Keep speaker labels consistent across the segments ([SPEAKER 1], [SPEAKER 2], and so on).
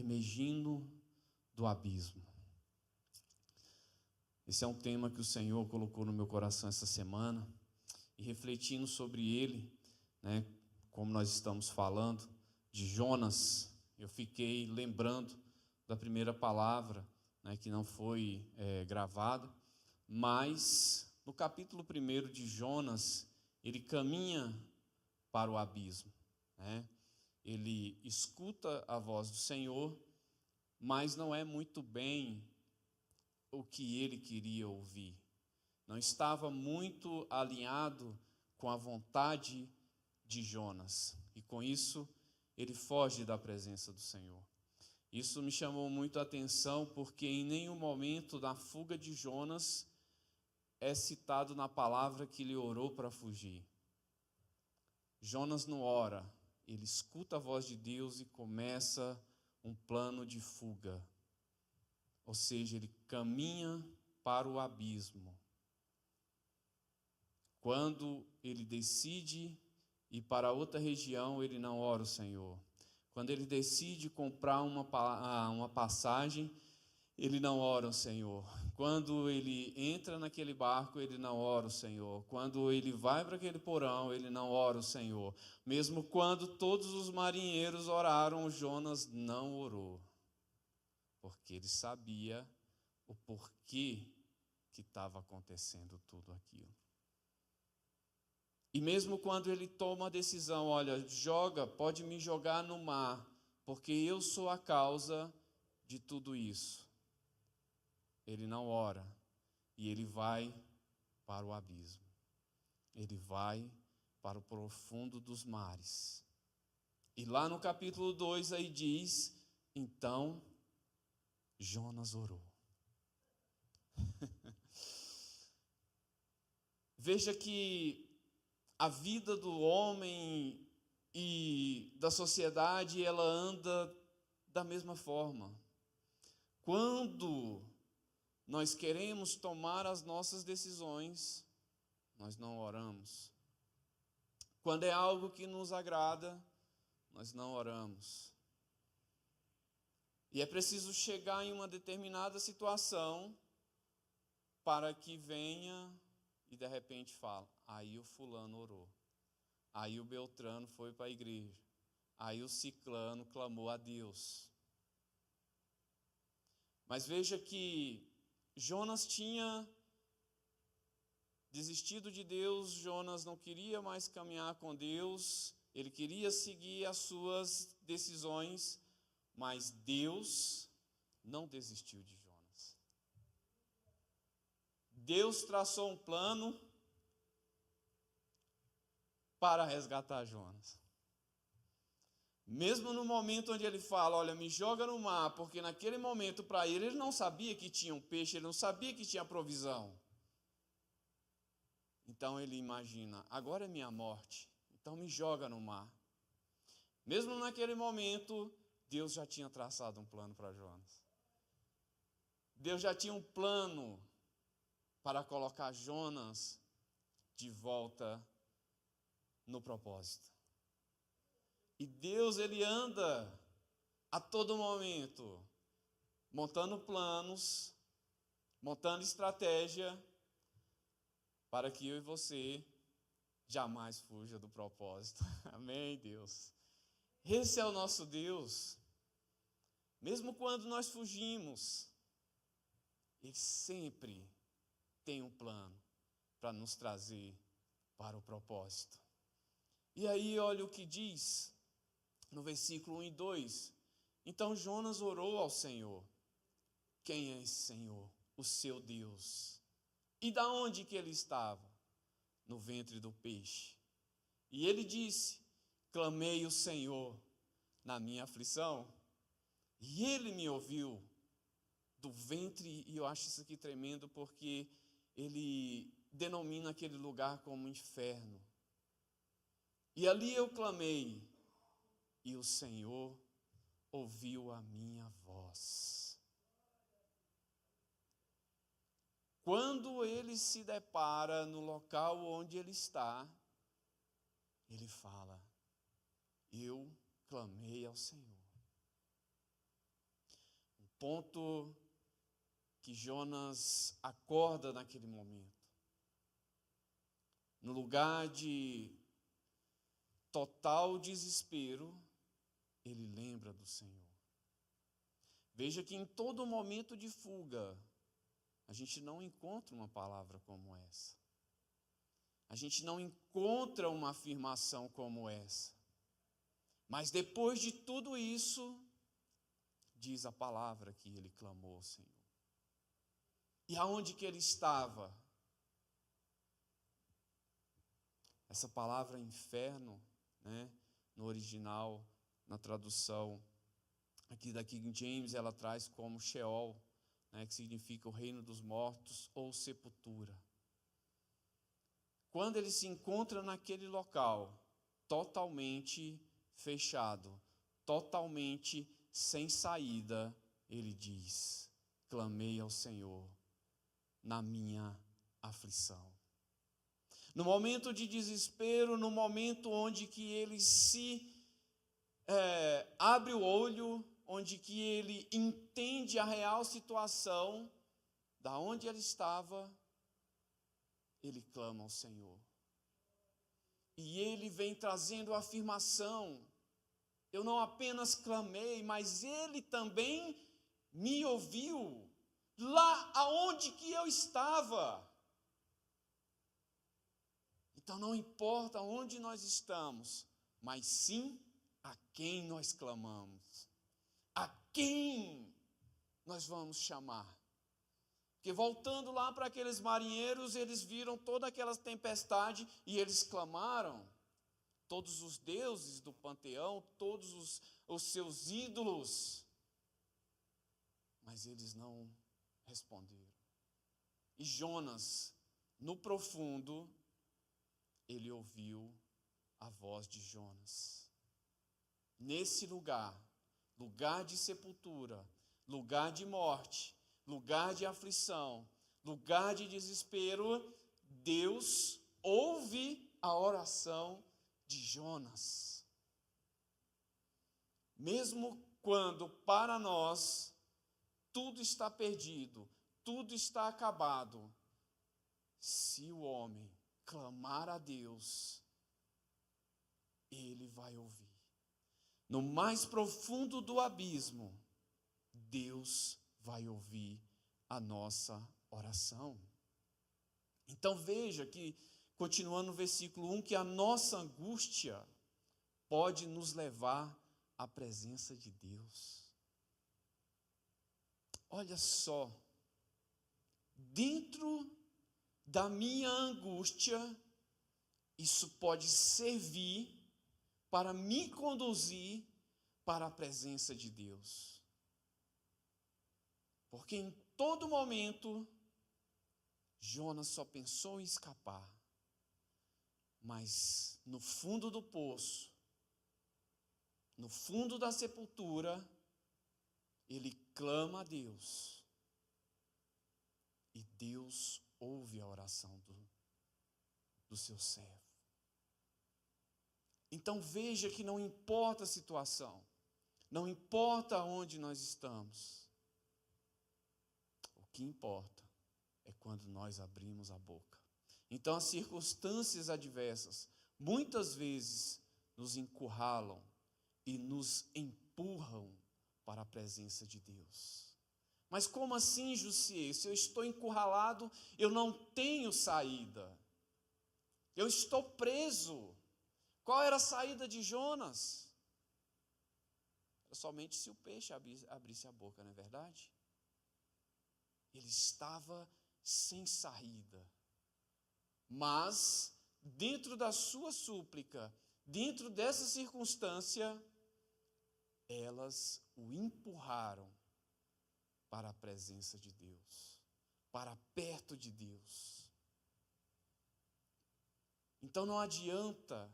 [SPEAKER 1] emergindo do abismo. Esse é um tema que o Senhor colocou no meu coração essa semana, e refletindo sobre ele, né, como nós estamos falando de Jonas, eu fiquei lembrando da primeira palavra, né, que não foi gravada, mas no capítulo 1 de Jonas, ele caminha para o abismo, né? Ele escuta a voz do Senhor, mas não é muito bem o que ele queria ouvir. Não estava muito alinhado com a vontade de Jonas. E com isso, ele foge da presença do Senhor. Isso me chamou muito a atenção, porque em nenhum momento da fuga de Jonas é citado na palavra que ele orou para fugir. Jonas não ora, ele escuta a voz de Deus e começa um plano de fuga. Ou seja, ele caminha para o abismo. Quando ele decide ir para outra região, ele não ora o Senhor. Quando ele decide comprar uma passagem, ele não ora o Senhor. Quando ele entra naquele barco, ele não ora o Senhor. Quando ele vai para aquele porão, ele não ora o Senhor. Mesmo quando todos os marinheiros oraram, Jonas não orou. Porque ele sabia o porquê que estava acontecendo tudo aquilo. E mesmo quando ele toma a decisão, olha, pode me jogar no mar, porque eu sou a causa de tudo isso. Ele não ora e ele vai para o abismo. Ele vai para o profundo dos mares. E lá no capítulo 2 aí diz, então Jonas orou. Veja que a vida do homem e da sociedade, ela anda da mesma forma. Quando nós queremos tomar as nossas decisões, nós não oramos. Quando é algo que nos agrada, nós não oramos. E é preciso chegar em uma determinada situação para que venha e de repente fala, aí o fulano orou, aí o Beltrano foi para a igreja, aí o ciclano clamou a Deus. Mas veja que Jonas tinha desistido de Deus, Jonas não queria mais caminhar com Deus, ele queria seguir as suas decisões, mas Deus não desistiu de Jonas. Deus traçou um plano para resgatar Jonas. Mesmo no momento onde ele fala, olha, me joga no mar, porque naquele momento para ele não sabia que tinha um peixe, ele não sabia que tinha provisão. Então ele imagina, agora é minha morte, então me joga no mar. Mesmo naquele momento, Deus já tinha traçado um plano para Jonas. Deus já tinha um plano para colocar Jonas de volta no propósito. E Deus, ele anda a todo momento montando planos, montando estratégia para que eu e você jamais fuja do propósito. Amém, Deus? Esse é o nosso Deus. Mesmo quando nós fugimos, Ele sempre tem um plano para nos trazer para o propósito. E aí, olha o que diz no versículo 1 e 2. Então Jonas orou ao Senhor. Quem é esse Senhor? O seu Deus. E da onde que ele estava? No ventre do peixe. E ele disse, clamei o Senhor na minha aflição, e ele me ouviu do ventre, e eu acho isso aqui tremendo, porque ele denomina aquele lugar como inferno. E ali eu clamei, e o Senhor ouviu a minha voz. Quando ele se depara no local onde ele está, ele fala, eu clamei ao Senhor. ponto que Jonas acorda naquele momento. No lugar de total desespero, ele lembra do Senhor. Veja que em todo momento de fuga, a gente não encontra uma palavra como essa. A gente não encontra uma afirmação como essa. Mas depois de tudo isso, diz a palavra que ele clamou ao Senhor. E aonde que ele estava? Essa palavra inferno, né, no original, na tradução aqui da King James, ela traz como Sheol, né, que significa o reino dos mortos ou sepultura. Quando ele se encontra naquele local, totalmente fechado, totalmente sem saída, ele diz: clamei ao Senhor na minha aflição. No momento de desespero, no momento onde que ele se abre o olho, onde que ele entende a real situação, da onde ele estava, ele clama ao Senhor. E ele vem trazendo a afirmação: eu não apenas clamei, mas ele também me ouviu, lá aonde que eu estava. Então não importa onde nós estamos, mas sim a quem nós clamamos, a quem nós vamos chamar. Porque voltando lá para aqueles marinheiros, eles viram toda aquela tempestade e eles clamaram. Todos os deuses do panteão, todos os seus ídolos, mas eles não responderam. E Jonas, no profundo, ele ouviu a voz de Jonas. Nesse lugar, lugar de sepultura, lugar de morte, lugar de aflição, lugar de desespero, Deus ouve a oração de Jonas. Mesmo quando para nós tudo está perdido, tudo está acabado, se o homem clamar a Deus, ele vai ouvir. No mais profundo do abismo, Deus vai ouvir a nossa oração. Então veja que, continuando no versículo 1, que a nossa angústia pode nos levar à presença de Deus. Olha só, dentro da minha angústia, isso pode servir para me conduzir para a presença de Deus. Porque em todo momento, Jonas só pensou em escapar. Mas no fundo do poço, no fundo da sepultura, ele clama a Deus. E Deus ouve a oração do seu servo. Então veja que não importa a situação, não importa onde nós estamos. O que importa é quando nós abrimos a boca. Então as circunstâncias adversas muitas vezes nos encurralam e nos empurram para a presença de Deus. Mas como assim, Jussier? Se eu estou encurralado, eu não tenho saída. Eu estou preso. Qual era a saída de Jonas? Era somente se o peixe abrisse a boca, não é verdade? Ele estava sem saída. Mas, dentro da sua súplica, dentro dessa circunstância, elas o empurraram para a presença de Deus, para perto de Deus. Então não adianta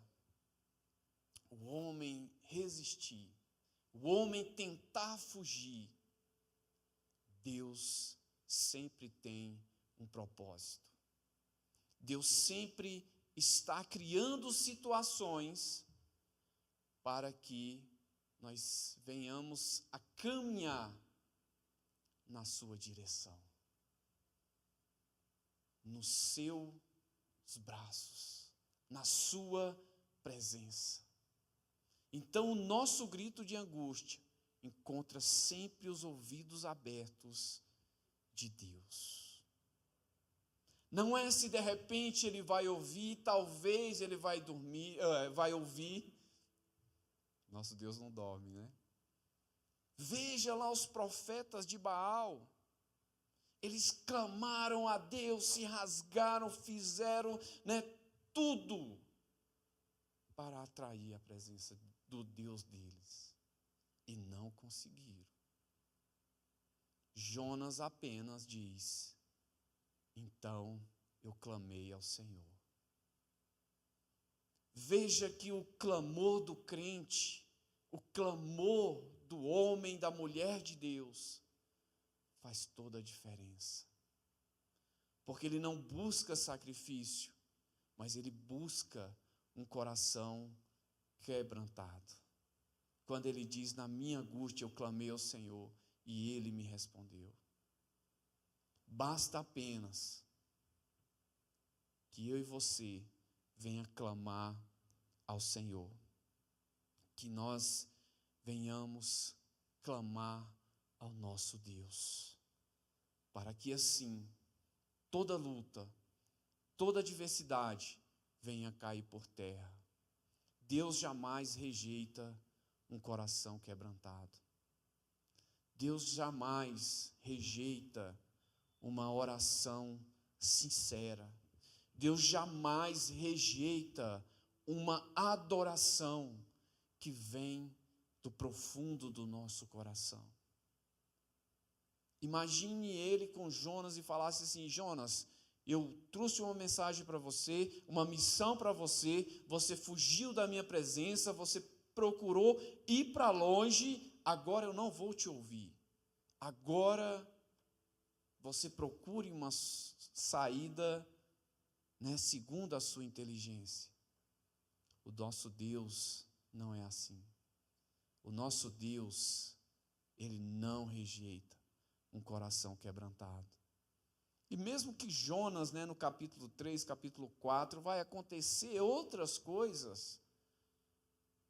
[SPEAKER 1] o homem resistir, o homem tentar fugir. Deus sempre tem um propósito. Deus sempre está criando situações para que nós venhamos a caminhar na sua direção, nos seus braços, na sua presença. Então, o nosso grito de angústia encontra sempre os ouvidos abertos de Deus. Não é se de repente ele vai ouvir, talvez ele vai ouvir. Nosso Deus não dorme, né? Veja lá os profetas de Baal. Eles clamaram a Deus, se rasgaram, fizeram, tudo para atrair a presença do Deus deles. E não conseguiram. Jonas apenas diz: então eu clamei ao Senhor. Veja que o clamor do crente, o clamor do homem, da mulher de Deus, faz toda a diferença. Porque ele não busca sacrifício, mas ele busca um coração quebrantado. Quando ele diz: na minha angústia eu clamei ao Senhor e ele me respondeu. Basta apenas que eu e você venha clamar ao Senhor, que nós venhamos clamar ao nosso Deus, para que assim toda luta, toda adversidade venha cair por terra. Deus jamais rejeita um coração quebrantado. Deus jamais rejeita uma oração sincera. Deus jamais rejeita uma adoração que vem do profundo do nosso coração. Imagine ele com Jonas e falasse assim: Jonas, eu trouxe uma mensagem para você, uma missão para você, você fugiu da minha presença, você procurou ir para longe, agora eu não vou te ouvir. Agora você procure uma saída, segundo a sua inteligência. O nosso Deus não é assim. O nosso Deus, ele não rejeita um coração quebrantado. E mesmo que Jonas, no capítulo 3, capítulo 4, vai acontecer outras coisas,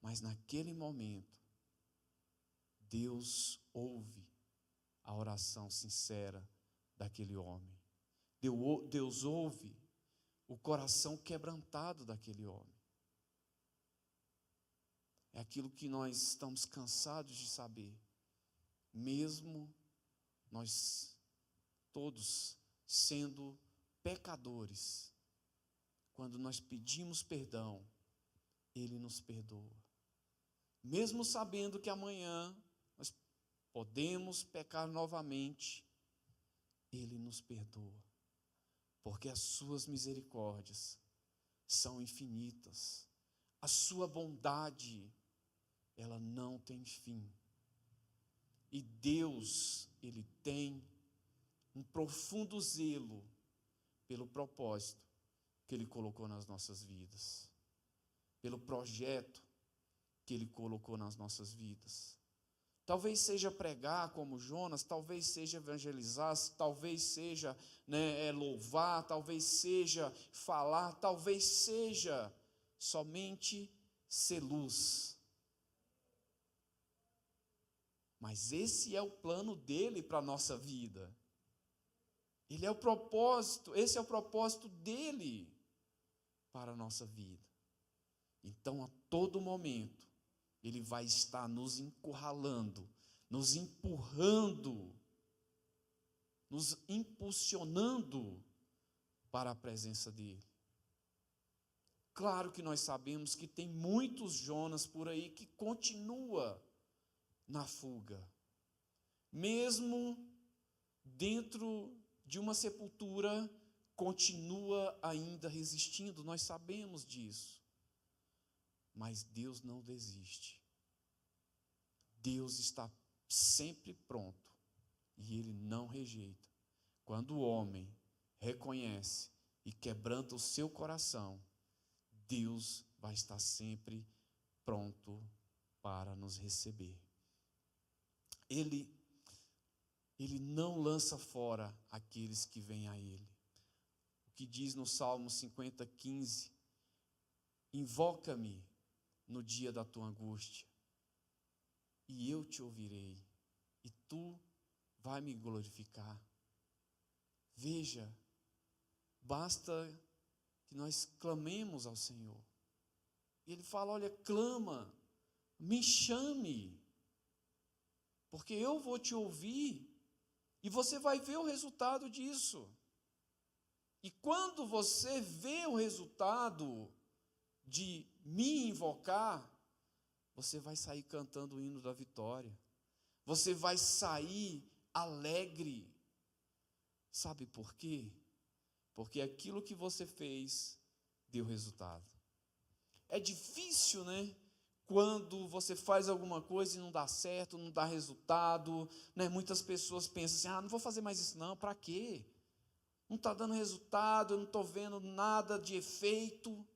[SPEAKER 1] mas naquele momento, Deus ouve a oração sincera daquele homem. Deus ouve o coração quebrantado daquele homem. É aquilo que nós estamos cansados de saber. Mesmo nós todos sendo pecadores, quando nós pedimos perdão, Ele nos perdoa. Mesmo sabendo que amanhã nós podemos pecar novamente, Ele nos perdoa. Porque as suas misericórdias são infinitas. A sua bondade, ela não tem fim. E Deus, Ele tem um profundo zelo pelo propósito que Ele colocou nas nossas vidas, pelo projeto que Ele colocou nas nossas vidas. Talvez seja pregar como Jonas, talvez seja evangelizar, talvez seja louvar, talvez seja falar, talvez seja somente ser luz. Mas esse é o plano dele para a nossa vida. Esse é o propósito dele para a nossa vida. Então, a todo momento, ele vai estar nos encurralando, nos empurrando, nos impulsionando para a presença dele. Claro que nós sabemos que tem muitos Jonas por aí que continua na fuga. Mesmo dentro de uma sepultura, continua ainda resistindo, nós sabemos disso. Mas Deus não desiste. Deus está sempre pronto e Ele não rejeita. Quando o homem reconhece e quebranta o seu coração, Deus vai estar sempre pronto para nos receber. Ele Ele não lança fora aqueles que vêm a Ele. O que diz no Salmo 50:15: invoca-me no dia da tua angústia, e eu te ouvirei, e tu vai me glorificar. Veja, basta que nós clamemos ao Senhor. E Ele fala: olha, clama, me chame, porque eu vou te ouvir, e você vai ver o resultado disso. E quando você vê o resultado de me invocar, você vai sair cantando o hino da vitória. Você vai sair alegre. Sabe por quê? Porque aquilo que você fez deu resultado. É difícil, né? Quando você faz alguma coisa e não dá certo, não dá resultado, né? Muitas pessoas pensam assim: não vou fazer mais isso não, para quê? Não está dando resultado, eu não estou vendo nada de efeito.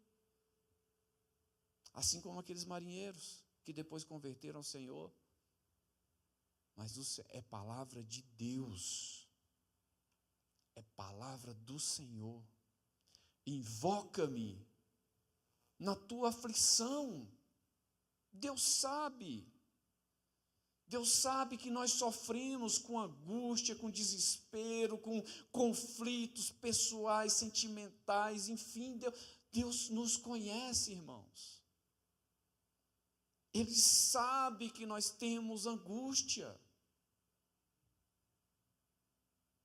[SPEAKER 1] Assim como aqueles marinheiros que depois converteram ao Senhor. Mas isso é palavra de Deus. É palavra do Senhor. Invoca-me na tua aflição. Deus sabe. Deus sabe que nós sofremos com angústia, com desespero, com conflitos pessoais, sentimentais, enfim, Deus nos conhece, irmãos. Ele sabe que nós temos angústia.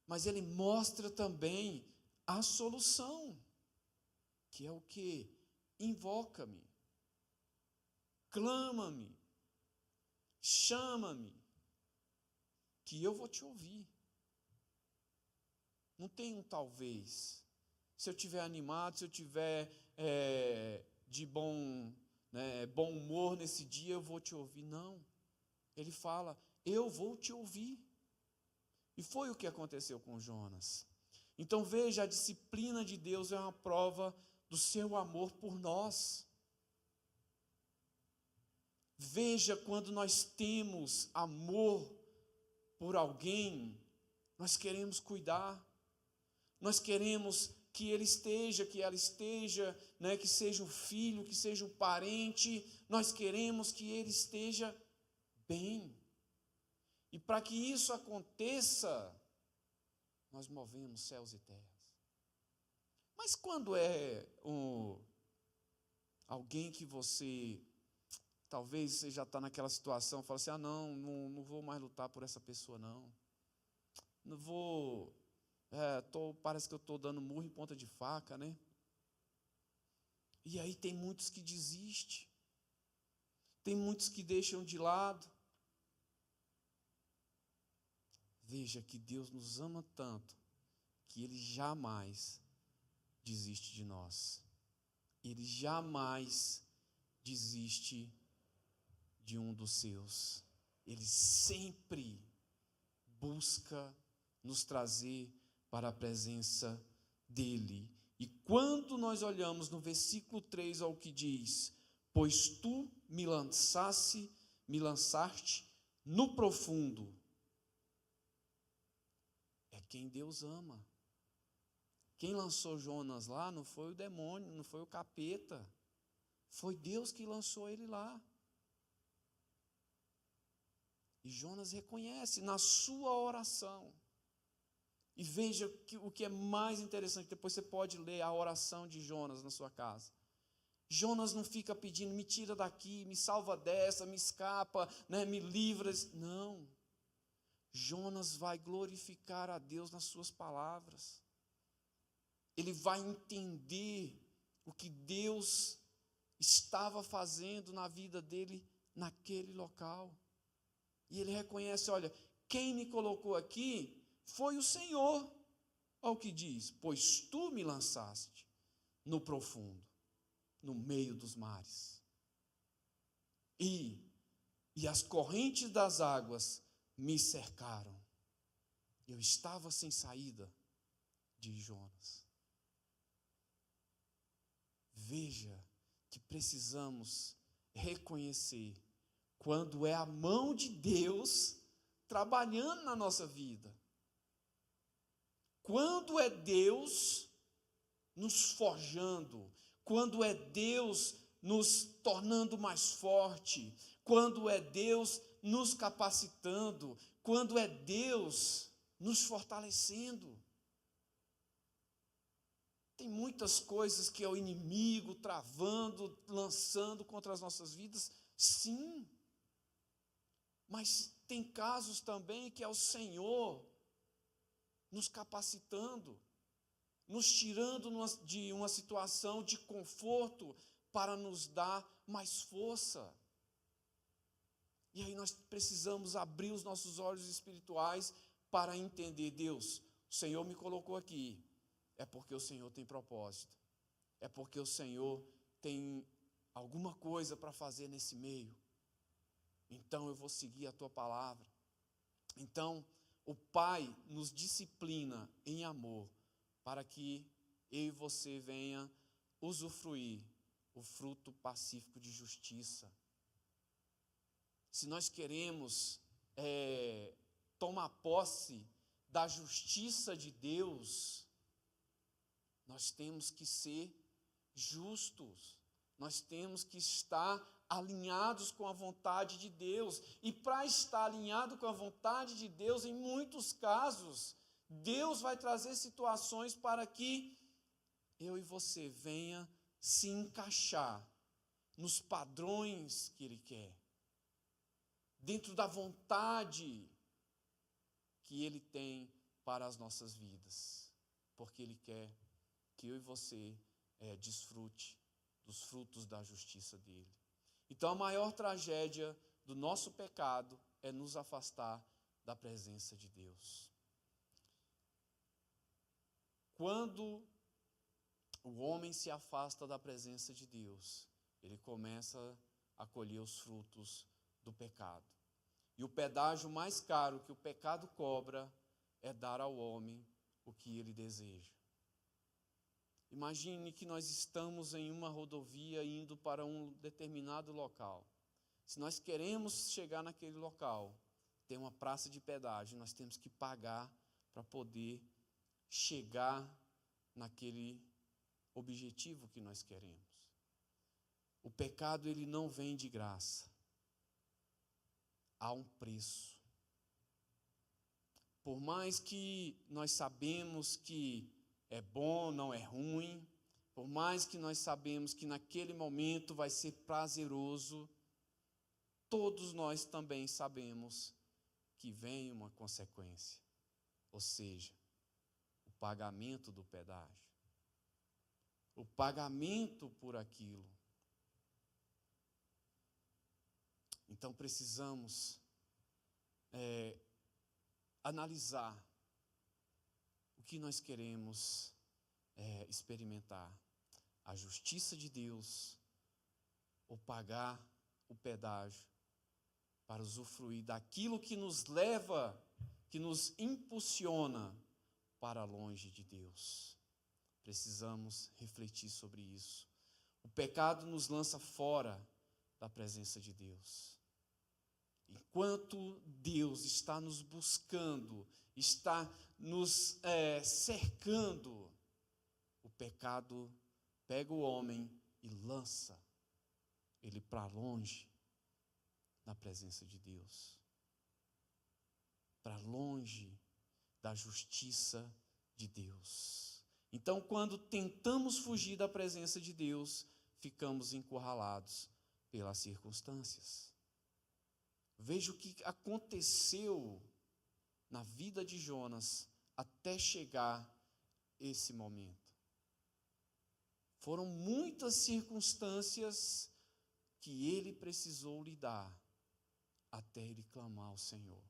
[SPEAKER 1] Mas Ele mostra também a solução, que é o quê? Invoca-me, clama-me, chama-me, que eu vou te ouvir. Não tem um talvez. Se eu estiver animado, se eu estiver de bom humor nesse dia, eu vou te ouvir. Não. Ele fala: eu vou te ouvir. E foi o que aconteceu com Jonas. Então veja, a disciplina de Deus é uma prova do seu amor por nós. Veja, quando nós temos amor por alguém, nós queremos cuidar, nós queremos que ele esteja, que ela esteja, né, que seja um filho, que seja um parente, nós queremos que ele esteja bem. E para que isso aconteça, nós movemos céus e terras. Mas quando é alguém que talvez você já está naquela situação, fala assim: não vou mais lutar por essa pessoa, não. Não vou, parece que eu estou dando murro em ponta de faca, né? E aí tem muitos que desistem, tem muitos que deixam de lado. Veja que Deus nos ama tanto, que Ele jamais desiste de nós. Ele jamais desiste de um dos seus. Ele sempre busca nos trazer para a presença dEle. E quando nós olhamos no versículo 3 ao que diz: pois tu me lançaste no profundo. É quem Deus ama. Quem lançou Jonas lá não foi o demônio, não foi o capeta. Foi Deus que lançou ele lá. E Jonas reconhece na sua oração. E veja o que é mais interessante, depois você pode ler a oração de Jonas na sua casa. Jonas não fica pedindo: me tira daqui, me salva dessa, me escapa, né, me livra. Não. Jonas vai glorificar a Deus nas suas palavras. Ele vai entender o que Deus estava fazendo na vida dele naquele local. E ele reconhece: olha, quem me colocou aqui foi o Senhor. Olha o que diz: pois tu me lançaste no profundo, no meio dos mares. E as correntes das águas me cercaram. Eu estava sem saída, diz Jonas. Veja que precisamos reconhecer quando é a mão de Deus trabalhando na nossa vida. Quando é Deus nos forjando, quando é Deus nos tornando mais forte, quando é Deus nos capacitando, quando é Deus nos fortalecendo. Tem muitas coisas que é o inimigo travando, lançando contra as nossas vidas, sim. Mas tem casos também que é o Senhor nos capacitando, nos tirando de uma situação de conforto para nos dar mais força. E aí nós precisamos abrir os nossos olhos espirituais para entender, Deus, o Senhor me colocou aqui, é porque o Senhor tem propósito, é porque o Senhor tem alguma coisa para fazer nesse meio. Então eu vou seguir a tua palavra. Então o Pai nos disciplina em amor para que eu e você venha usufruir o fruto pacífico de justiça. Se nós queremos tomar posse da justiça de Deus, nós temos que ser justos, nós temos que estar alinhados com a vontade de Deus. E para estar alinhado com a vontade de Deus, em muitos casos, Deus vai trazer situações para que eu e você venha se encaixar nos padrões que Ele quer, dentro da vontade que Ele tem para as nossas vidas, porque Ele quer que eu e você desfrute dos frutos da justiça dEle. Então a maior tragédia do nosso pecado é nos afastar da presença de Deus. Quando o homem se afasta da presença de Deus, ele começa a colher os frutos do pecado. E o pedágio mais caro que o pecado cobra é dar ao homem o que ele deseja. Imagine que nós estamos em uma rodovia indo para um determinado local. Se nós queremos chegar naquele local, tem uma praça de pedágio, nós temos que pagar para poder chegar naquele objetivo que nós queremos. O pecado, ele não vem de graça. Há um preço. Por mais que nós sabemos que é bom, não é ruim, por mais que nós sabemos que naquele momento vai ser prazeroso, todos nós também sabemos que vem uma consequência, ou seja, o pagamento do pedágio, o pagamento por aquilo. Então precisamos analisar o que nós queremos experimentar, a justiça de Deus ou pagar o pedágio para usufruir daquilo que nos leva, que nos impulsiona para longe de Deus. Precisamos refletir sobre isso. O pecado nos lança fora da presença de Deus. Enquanto Deus está nos buscando, está nos cercando, o pecado pega o homem e lança ele para longe da presença de Deus, para longe da justiça de Deus. Então, quando tentamos fugir da presença de Deus, ficamos encurralados pelas circunstâncias. Veja o que aconteceu na vida de Jonas até chegar esse momento. Foram muitas circunstâncias que ele precisou lidar até ele clamar ao Senhor,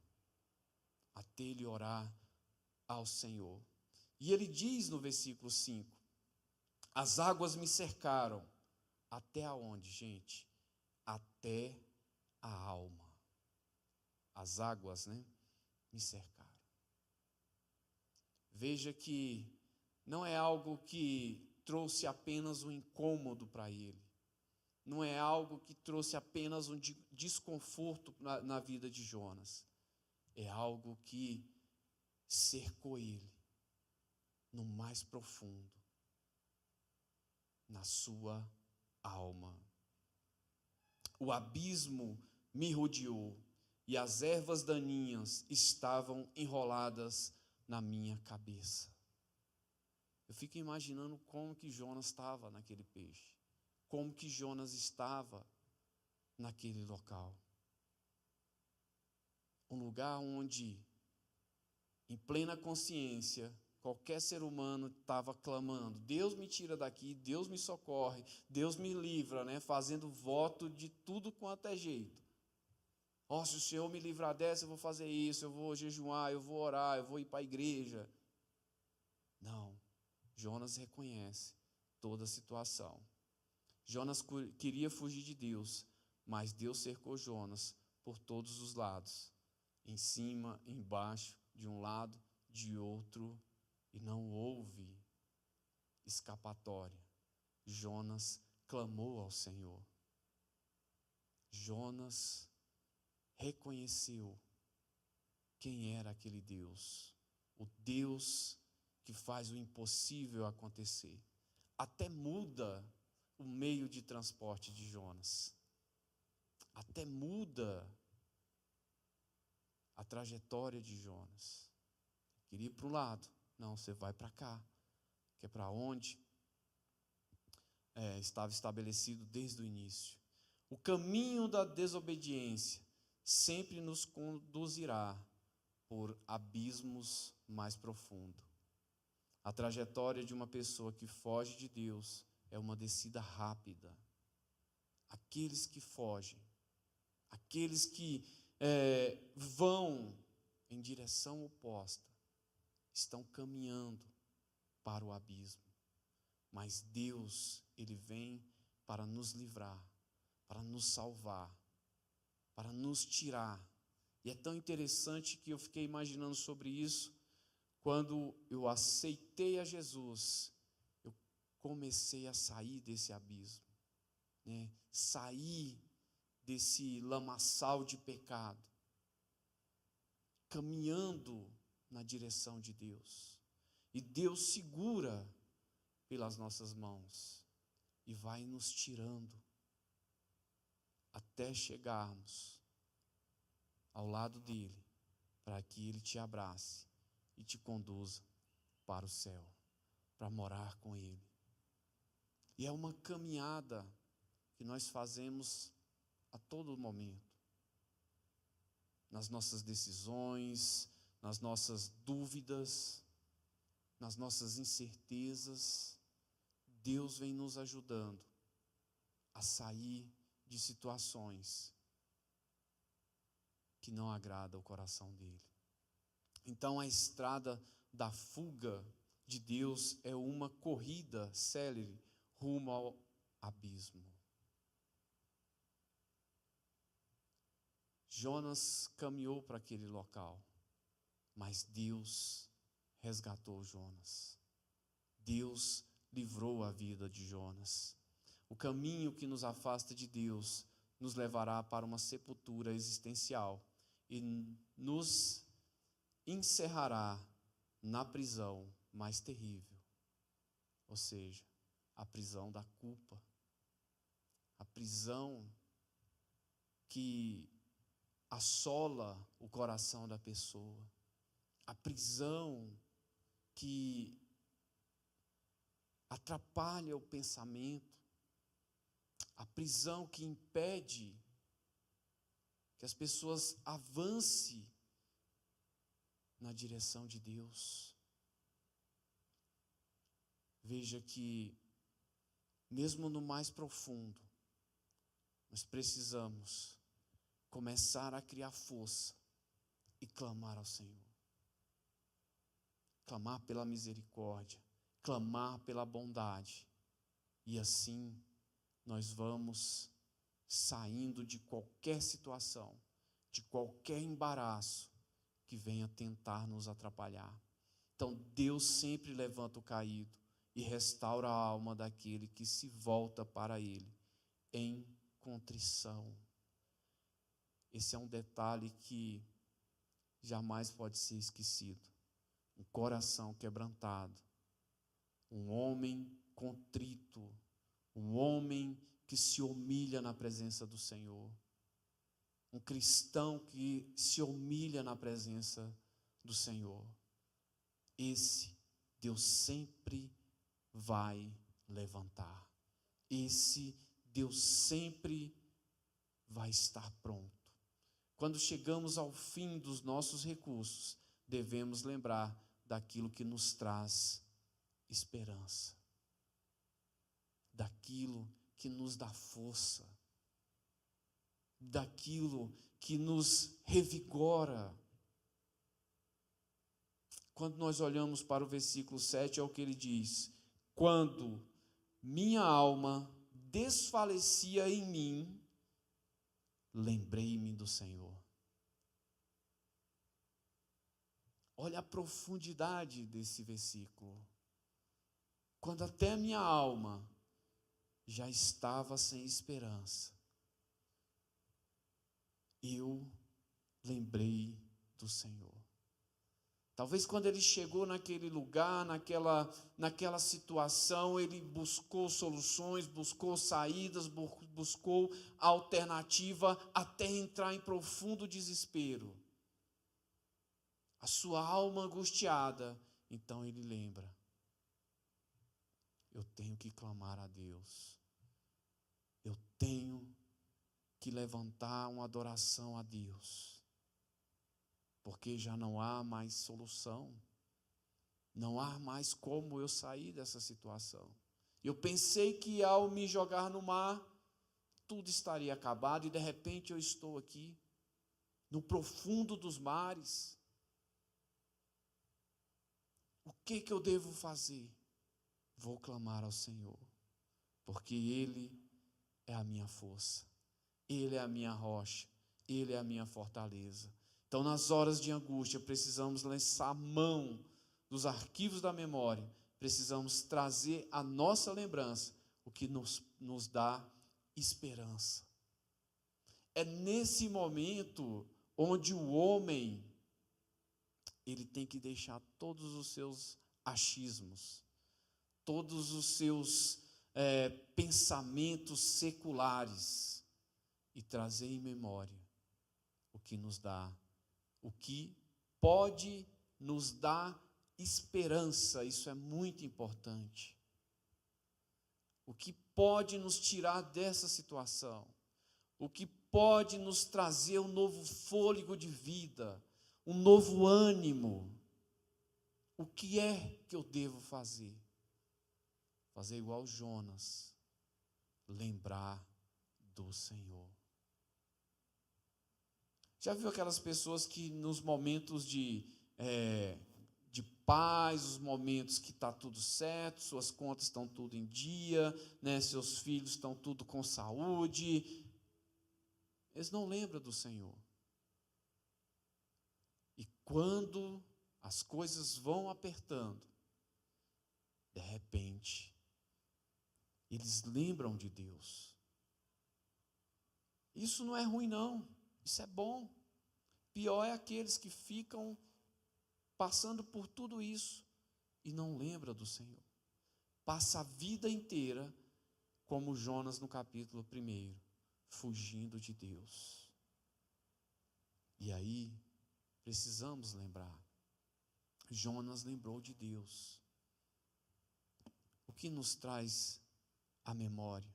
[SPEAKER 1] até ele orar ao Senhor. E ele diz no versículo 5, as águas me cercaram. Até aonde, gente? Até a alma. As águas, me cercaram. Veja que não é algo que trouxe apenas um incômodo para ele. Não é algo que trouxe apenas um desconforto na vida de Jonas. é algo que cercou ele no mais profundo, na sua alma. O abismo me rodeou e as ervas daninhas estavam enroladas na minha cabeça. Eu fico imaginando como que Jonas estava naquele peixe, como que Jonas estava naquele local. Um lugar onde, em plena consciência, qualquer ser humano estava clamando: Deus me tira daqui, Deus me socorre, Deus me livra, né? Fazendo voto de tudo quanto é jeito. Se o Senhor me livrar dessa, eu vou fazer isso, eu vou jejuar, eu vou orar, eu vou ir para a igreja. Não, Jonas reconhece toda a situação. Jonas queria fugir de Deus, mas Deus cercou Jonas por todos os lados, em cima, embaixo, de um lado, de outro, e não houve escapatória. Jonas clamou ao Senhor. Jonas reconheceu quem era aquele Deus, o Deus que faz o impossível acontecer. Até muda o meio de transporte de Jonas, até muda a trajetória de Jonas. Queria ir para um lado, não, você vai para cá, que é para onde estava estabelecido desde o início. O caminho da desobediência sempre nos conduzirá por abismos mais profundos. A trajetória de uma pessoa que foge de Deus é uma descida rápida. Aqueles que fogem, aqueles que vão em direção oposta, estão caminhando para o abismo. Mas Deus, Ele vem para nos livrar, para nos salvar, para nos tirar. E é tão interessante que eu fiquei imaginando sobre isso. Quando eu aceitei a Jesus, eu comecei a sair desse abismo, né? Sair desse lamaçal de pecado, caminhando na direção de Deus. E Deus segura pelas nossas mãos e vai nos tirando até chegarmos ao lado dele, para que ele te abrace e te conduza para o céu, para morar com ele. E é uma caminhada que nós fazemos a todo momento, nas nossas decisões, nas nossas dúvidas, nas nossas incertezas. Deus vem nos ajudando a sair de situações que não agradam o coração dele. Então a estrada da fuga de Deus é uma corrida célere rumo ao abismo. Jonas caminhou para aquele local, mas Deus resgatou Jonas. Deus livrou a vida de Jonas. O caminho que nos afasta de Deus nos levará para uma sepultura existencial e nos encerrará na prisão mais terrível, ou seja, a prisão da culpa, a prisão que assola o coração da pessoa, a prisão que atrapalha o pensamento, a prisão que impede que as pessoas avancem na direção de Deus. Veja que, mesmo no mais profundo, nós precisamos começar a criar força e clamar ao Senhor. Clamar pela misericórdia, clamar pela bondade. E assim nós vamos saindo de qualquer situação, de qualquer embaraço que venha tentar nos atrapalhar. Então Deus sempre levanta o caído e restaura a alma daquele que se volta para Ele em contrição. Esse é um detalhe que jamais pode ser esquecido. Um coração quebrantado, um homem contrito, um homem que se humilha na presença do Senhor, um cristão que se humilha na presença do Senhor. Esse Deus sempre vai levantar. Esse Deus sempre vai estar pronto. Quando chegamos ao fim dos nossos recursos, devemos lembrar daquilo que nos traz esperança, daquilo que nos dá força, daquilo que nos revigora. Quando nós olhamos para o versículo 7, é o que ele diz: quando minha alma desfalecia em mim, lembrei-me do Senhor. Olha a profundidade desse versículo. Quando até a minha alma já estava sem esperança, eu lembrei do Senhor. Talvez quando ele chegou naquele lugar, naquela situação, ele buscou soluções, buscou saídas, buscou alternativa, até entrar em profundo desespero. A sua alma angustiada, então ele lembra: eu tenho que clamar a Deus, eu tenho que levantar uma adoração a Deus, porque já não há mais solução, não há mais como eu sair dessa situação. Eu pensei que ao me jogar no mar, tudo estaria acabado, e de repente eu estou aqui, no profundo dos mares. O que eu devo fazer? Vou clamar ao Senhor, porque Ele é a minha força, Ele é a minha rocha, Ele é a minha fortaleza. Então, nas horas de angústia, precisamos lançar a mão dos arquivos da memória, precisamos trazer à nossa lembrança o que nos dá esperança. É nesse momento onde o homem, ele tem que deixar todos os seus achismos, todos os seus pensamentos seculares, e trazer em memória o que nos dá, o que pode nos dar esperança. Isso é muito importante. O que pode nos tirar dessa situação, o que pode nos trazer um novo fôlego de vida, um novo ânimo. O que é que eu devo fazer? Fazer igual Jonas, lembrar do Senhor. Já viu aquelas pessoas que nos momentos de paz, os momentos que está tudo certo, suas contas estão tudo em dia, né, seus filhos estão tudo com saúde, eles não lembram do Senhor. E quando as coisas vão apertando, de repente, eles lembram de Deus. Isso não é ruim, não. Isso é bom. Pior é aqueles que ficam passando por tudo isso e não lembram do Senhor. Passa a vida inteira, como Jonas no capítulo 1, fugindo de Deus. E aí, precisamos lembrar. Jonas lembrou de Deus. O que nos traz a memória?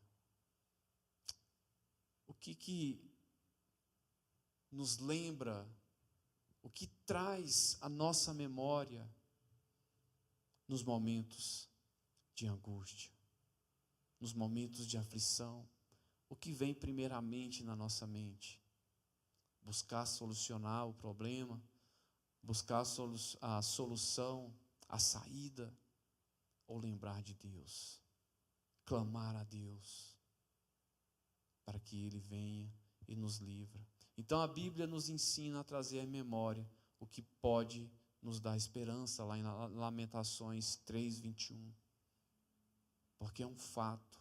[SPEAKER 1] O que nos lembra? O que traz a nossa memória nos momentos de angústia, nos momentos de aflição? O que vem primeiramente na nossa mente? Buscar solucionar o problema, buscar a solução, a saída, ou lembrar de Deus, clamar a Deus, para que Ele venha e nos livre. Então a Bíblia nos ensina a trazer à memória o que pode nos dar esperança, lá em Lamentações 3:21. Porque é um fato,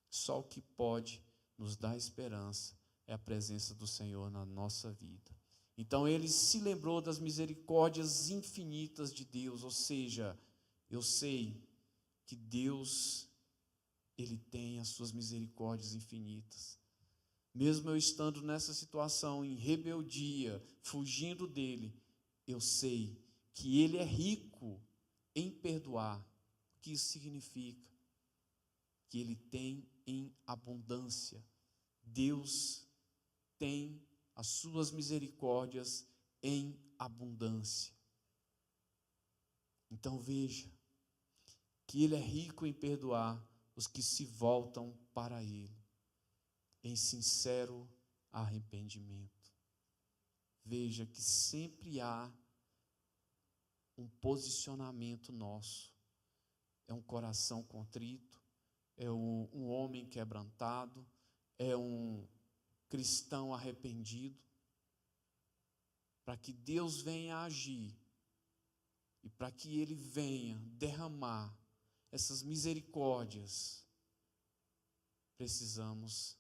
[SPEAKER 1] só o que pode nos dar esperança é a presença do Senhor na nossa vida. Então ele se lembrou das misericórdias infinitas de Deus, ou seja, eu sei que Deus, Ele tem as suas misericórdias infinitas. Mesmo eu estando nessa situação, em rebeldia, fugindo dele, eu sei que Ele é rico em perdoar. O que isso significa? Que Ele tem em abundância. Deus tem as suas misericórdias em abundância. Então veja, que Ele é rico em perdoar os que se voltam para Ele, em sincero arrependimento. Veja que sempre há um posicionamento nosso. É um coração contrito, é um homem quebrantado, é um cristão arrependido, para que Deus venha agir e para que Ele venha derramar essas misericórdias, precisamos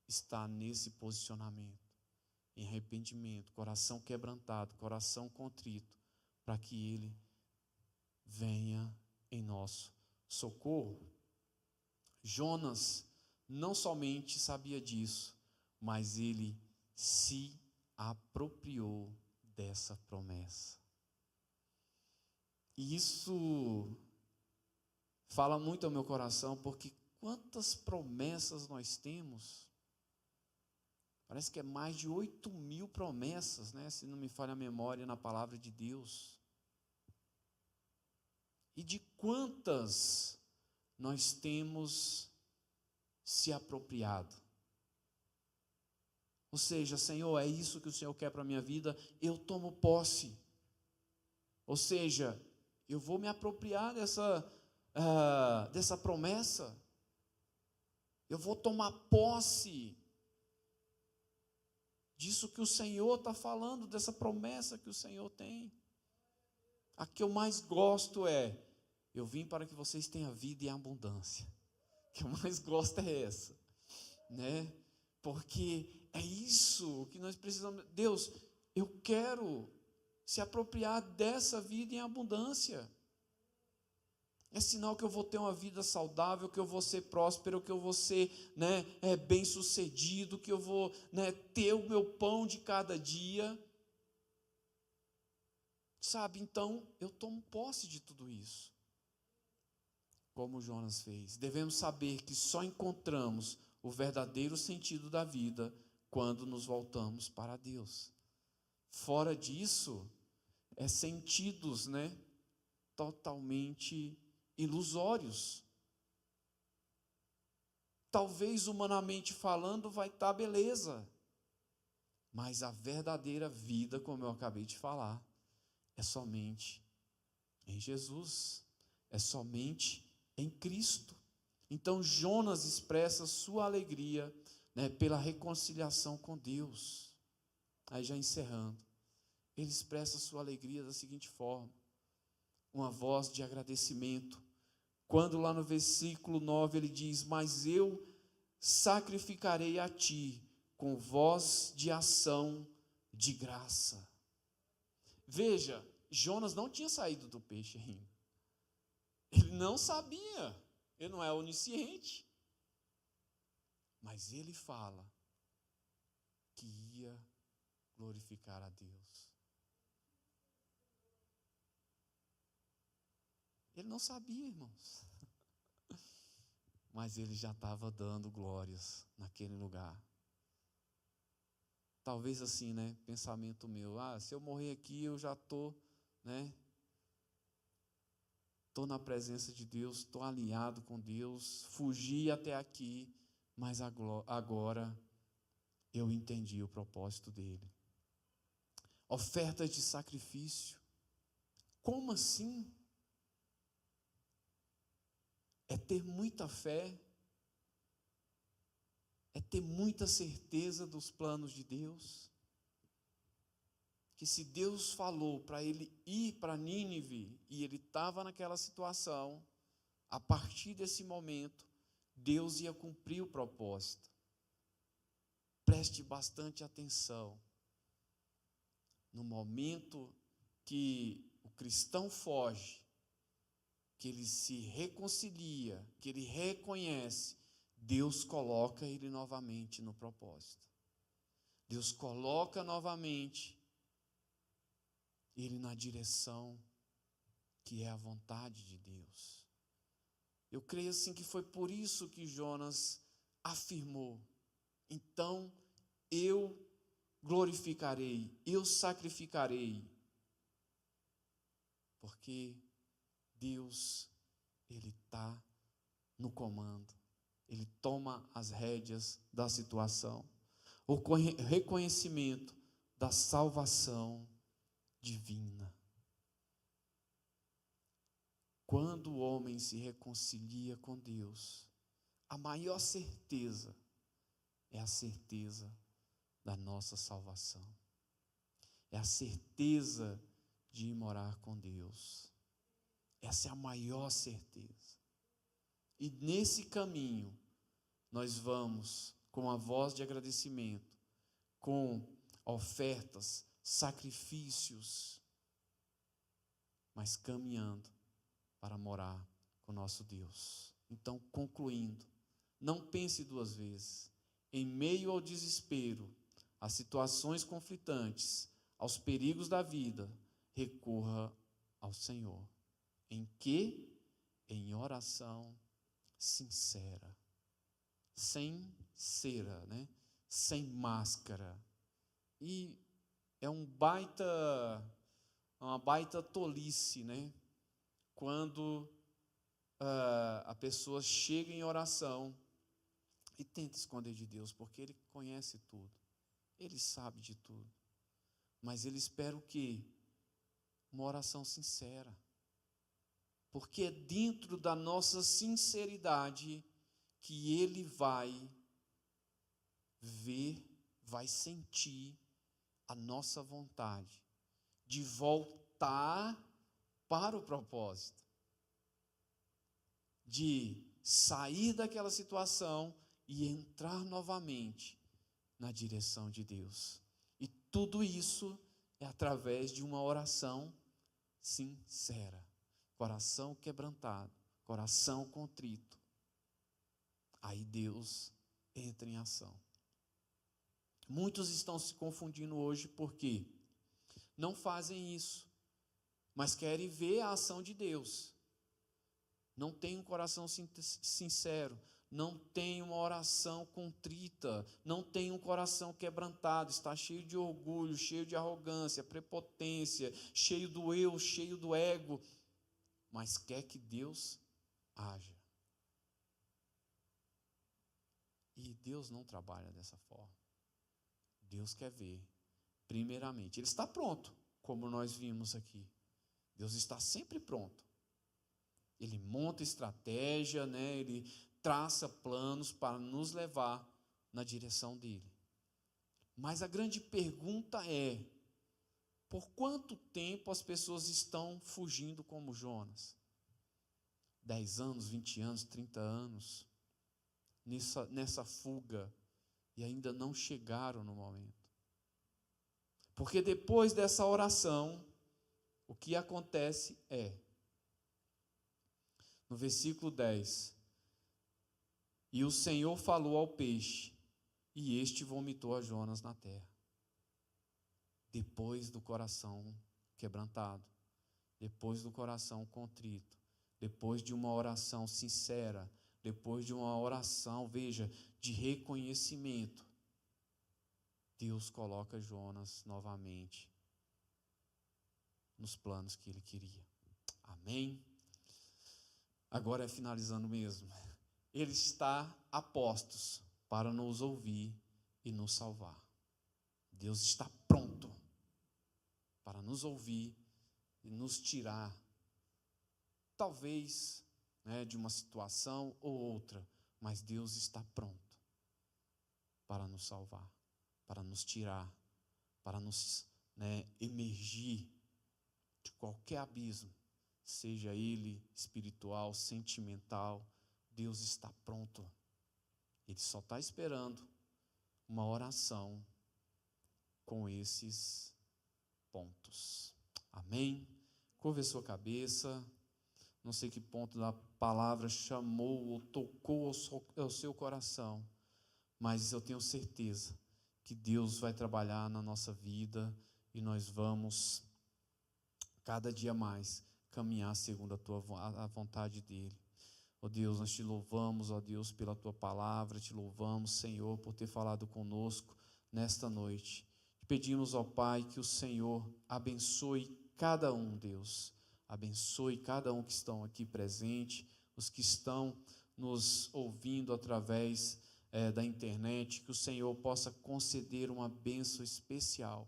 [SPEAKER 1] estar nesse posicionamento, em arrependimento, coração quebrantado, coração contrito, para que Ele venha em nosso socorro. Jonas não somente sabia disso, mas ele se apropriou dessa promessa. E isso fala muito ao meu coração, porque quantas promessas nós temos? Parece que é mais de 8.000 promessas, né? Se não me falha a memória, na palavra de Deus. E de quantas nós temos se apropriado? Ou seja, Senhor, é isso que o Senhor quer para a minha vida, eu tomo posse. Ou seja, eu vou me apropriar dessa promessa. Eu vou tomar posse disso que o Senhor está falando, dessa promessa que o Senhor tem. A que eu mais gosto é: eu vim para que vocês tenham vida em abundância. A que eu mais gosto é essa, né? Porque é isso que nós precisamos. Deus, eu quero se apropriar dessa vida em abundância. É sinal que eu vou ter uma vida saudável, que eu vou ser próspero, que eu vou ser, bem sucedido, que eu vou, ter o meu pão de cada dia. Sabe, então eu tomo posse de tudo isso, como Jonas fez. Devemos saber que só encontramos o verdadeiro sentido da vida quando nos voltamos para Deus. Fora disso, sentidos, totalmente ilusórios. Talvez humanamente falando vai estar beleza, mas a verdadeira vida, como eu acabei de falar, é somente em Jesus, é somente em Cristo. Então Jonas expressa sua alegria, pela reconciliação com Deus. Aí já encerrando, ele expressa sua alegria da seguinte forma: uma voz de agradecimento. Quando lá no versículo 9 ele diz: mas eu sacrificarei a ti com voz de ação de graça. Veja, Jonas não tinha saído do peixe ainda. Ele não sabia, ele não é onisciente. Mas ele fala que ia glorificar a Deus. Ele não sabia, irmãos. Mas ele já estava dando glórias naquele lugar. Talvez assim, pensamento meu: se eu morrer aqui, eu já estou, estou na presença de Deus, estou alinhado com Deus, fugi até aqui, mas agora eu entendi o propósito dele. Ofertas de sacrifício. Como assim? É ter muita fé, é ter muita certeza dos planos de Deus. Que se Deus falou para ele ir para Nínive, e ele estava naquela situação, a partir desse momento, Deus ia cumprir o propósito. Preste bastante atenção. no momento que o cristão foge, que ele se reconcilia, que ele reconhece, Deus coloca ele novamente no propósito. Deus coloca novamente ele na direção que é a vontade de Deus. Eu creio assim que foi por isso que Jonas afirmou: então eu glorificarei, eu sacrificarei, porque Deus, Ele está no comando, Ele toma as rédeas da situação. O reconhecimento da salvação divina. Quando o homem se reconcilia com Deus, a maior certeza é a certeza da nossa salvação. É a certeza de ir morar com Deus. Essa é a maior certeza. E nesse caminho, nós vamos com a voz de agradecimento, com ofertas, sacrifícios, mas caminhando para morar com o nosso Deus. Então, concluindo, não pense duas vezes. Em meio ao desespero, às situações conflitantes, aos perigos da vida, recorra ao Senhor. Em que? Em oração sincera. Sem cera, né? Sem máscara. E é uma baita tolice, né? Quando a pessoa chega em oração e tenta esconder de Deus, porque Ele conhece tudo, Ele sabe de tudo, mas Ele espera o quê? Uma oração sincera, porque é dentro da nossa sinceridade que Ele vai ver, vai sentir a nossa vontade de voltar para o propósito, de sair daquela situação e entrar novamente na direção de Deus. E tudo isso é através de uma oração sincera, coração quebrantado, coração contrito. Aí Deus entra em ação. Muitos estão se confundindo hoje porque não fazem isso, mas querem ver a ação de Deus. Não tem um coração sincero, não tem uma oração contrita, não tem um coração quebrantado, está cheio de orgulho, cheio de arrogância, prepotência, cheio do eu, cheio do ego, mas quer que Deus haja. E Deus não trabalha dessa forma. Deus quer ver, primeiramente, Ele está pronto, como nós vimos aqui. Deus está sempre pronto. Ele monta estratégia, né? Ele traça planos para nos levar na direção dele. Mas a grande pergunta é: por quanto tempo as pessoas estão fugindo como Jonas? 10 anos, 20 anos, 30 anos, nessa fuga, e ainda não chegaram no momento. Porque depois dessa oração, o que acontece é, no versículo 10, e o Senhor falou ao peixe, e este vomitou a Jonas na terra. Depois do coração quebrantado, depois do coração contrito, depois de uma oração sincera, depois de uma oração, veja, de reconhecimento, Deus coloca Jonas novamente nos planos que Ele queria. Amém? Agora é finalizando mesmo. Ele está a postos para nos ouvir e nos salvar. Deus está pronto para nos ouvir e nos tirar, talvez, né, de uma situação ou outra, mas Deus está pronto para nos salvar, para nos tirar, para nos, né, emergir de qualquer abismo, seja ele espiritual, sentimental. Deus está pronto. Ele só está esperando uma oração com esses pontos. Amém? Curve a sua cabeça. Não sei que ponto da palavra chamou ou tocou ao seu coração, mas eu tenho certeza que Deus vai trabalhar na nossa vida e nós vamos, cada dia mais, caminhar segundo a vontade dEle. Ó Deus, nós te louvamos, ó Deus, pela Tua palavra, te louvamos, Senhor, por ter falado conosco nesta noite. Te pedimos, ó Pai, que o Senhor abençoe cada um, Deus. Abençoe cada um que estão aqui presente, os que estão nos ouvindo através da internet, que o Senhor possa conceder uma bênção especial,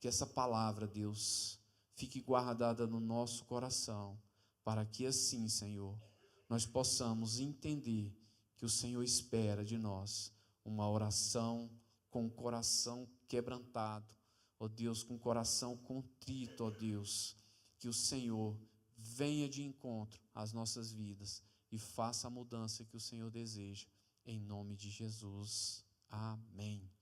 [SPEAKER 1] que essa palavra, Deus, fique guardada no nosso coração, para que assim, Senhor, nós possamos entender que o Senhor espera de nós uma oração com o coração quebrantado, ó Deus, com o coração contrito, ó Deus, que o Senhor venha de encontro às nossas vidas e faça a mudança que o Senhor deseja, em nome de Jesus. Amém.